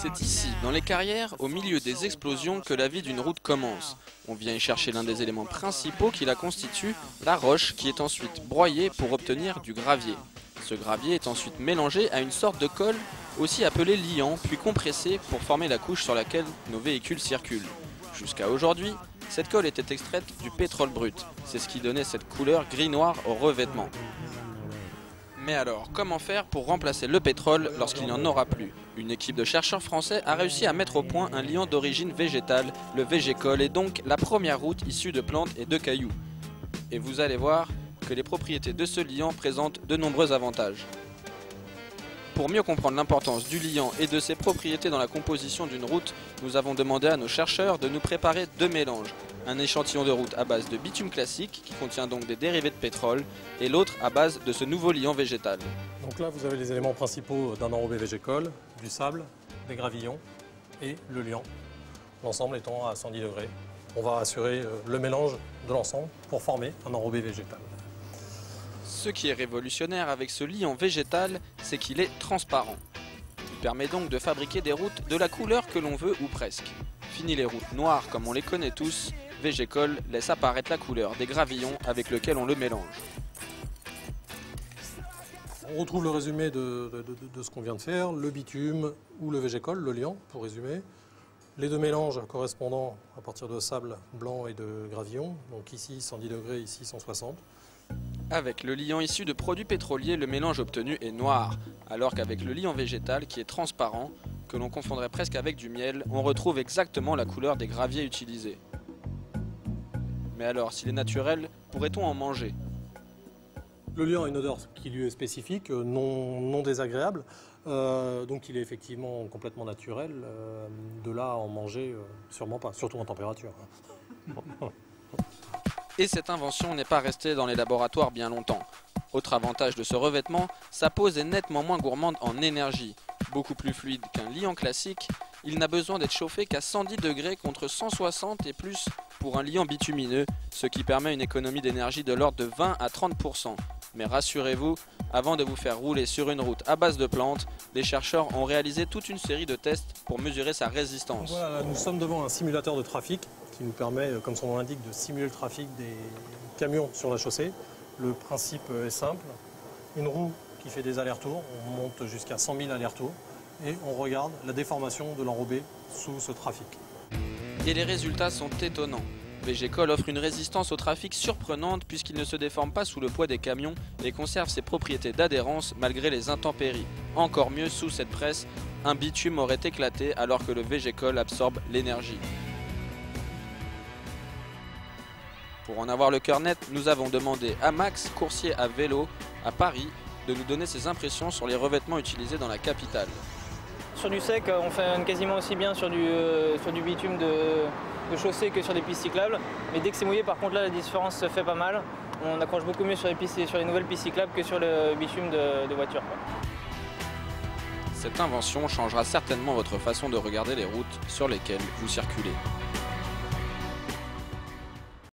C'est ici, dans les carrières, au milieu des explosions, que la vie d'une route commence. On vient y chercher l'un des éléments principaux qui la constituent, la roche, qui est ensuite broyée pour obtenir du gravier. Ce gravier est ensuite mélangé à une sorte de colle, aussi appelée liant, puis compressé pour former la couche sur laquelle nos véhicules circulent. Jusqu'à aujourd'hui, cette colle était extraite du pétrole brut. C'est ce qui donnait cette couleur gris-noir au revêtement. Mais alors, comment faire pour remplacer le pétrole lorsqu'il n'y en aura plus? Une équipe de chercheurs français a réussi à mettre au point un liant d'origine végétale, le Végécol, est donc la première route issue de plantes et de cailloux. Et vous allez voir que les propriétés de ce liant présentent de nombreux avantages. Pour mieux comprendre l'importance du liant et de ses propriétés dans la composition d'une route, nous avons demandé à nos chercheurs de nous préparer deux mélanges. Un échantillon de route à base de bitume classique, qui contient donc des dérivés de pétrole, et l'autre à base de ce nouveau liant végétal. Donc là, vous avez les éléments principaux d'un enrobé végécol, du sable, des gravillons et le liant, l'ensemble étant à 110 degrés. On va assurer le mélange de l'ensemble pour former un enrobé végétal. Ce qui est révolutionnaire avec ce liant végétal, c'est qu'il est transparent. Il permet donc de fabriquer des routes de la couleur que l'on veut ou presque. Fini les routes noires comme on les connaît tous, Végécol laisse apparaître la couleur des gravillons avec lesquels on le mélange. On retrouve le résumé de ce qu'on vient de faire, le bitume ou le végécol, le liant pour résumer. Les deux mélanges correspondant à partir de sable blanc et de gravillon, donc ici 110 degrés, ici 160. Avec le liant issu de produits pétroliers, le mélange obtenu est noir, alors qu'avec le liant végétal qui est transparent, que l'on confondrait presque avec du miel, on retrouve exactement la couleur des graviers utilisés. Mais alors, s'il est naturel, pourrait-on en manger? Le liant a une odeur qui lui est spécifique, non désagréable, donc il est effectivement complètement naturel. De là à en manger, sûrement pas, surtout en température. Et cette invention n'est pas restée dans les laboratoires bien longtemps. Autre avantage de ce revêtement, sa pose est nettement moins gourmande en énergie. Beaucoup plus fluide qu'un liant classique, il n'a besoin d'être chauffé qu'à 110 degrés contre 160 et plus pour un liant bitumineux, ce qui permet une économie d'énergie de l'ordre de 20 à 30%. Mais rassurez-vous, avant de vous faire rouler sur une route à base de plantes, les chercheurs ont réalisé toute une série de tests pour mesurer sa résistance. Voilà, nous sommes devant un simulateur de trafic qui nous permet, comme son nom l'indique, de simuler le trafic des camions sur la chaussée. Le principe est simple, une roue qui fait des allers-retours, on monte jusqu'à 100 000 allers-retours et on regarde la déformation de l'enrobé sous ce trafic. Et les résultats sont étonnants. Végécol offre une résistance au trafic surprenante puisqu'il ne se déforme pas sous le poids des camions et conserve ses propriétés d'adhérence malgré les intempéries. Encore mieux, sous cette presse, un bitume aurait éclaté alors que le Végécol absorbe l'énergie. Pour en avoir le cœur net, nous avons demandé à Max, coursier à vélo à Paris, de nous donner ses impressions sur les revêtements utilisés dans la capitale. Sur du sec, on fait quasiment aussi bien sur du bitume de chaussée que sur des pistes cyclables. Mais dès que c'est mouillé, par contre, là, la différence se fait pas mal. On accroche beaucoup mieux sur les nouvelles pistes cyclables que sur le bitume de voiture, quoi. Cette invention changera certainement votre façon de regarder les routes sur lesquelles vous circulez.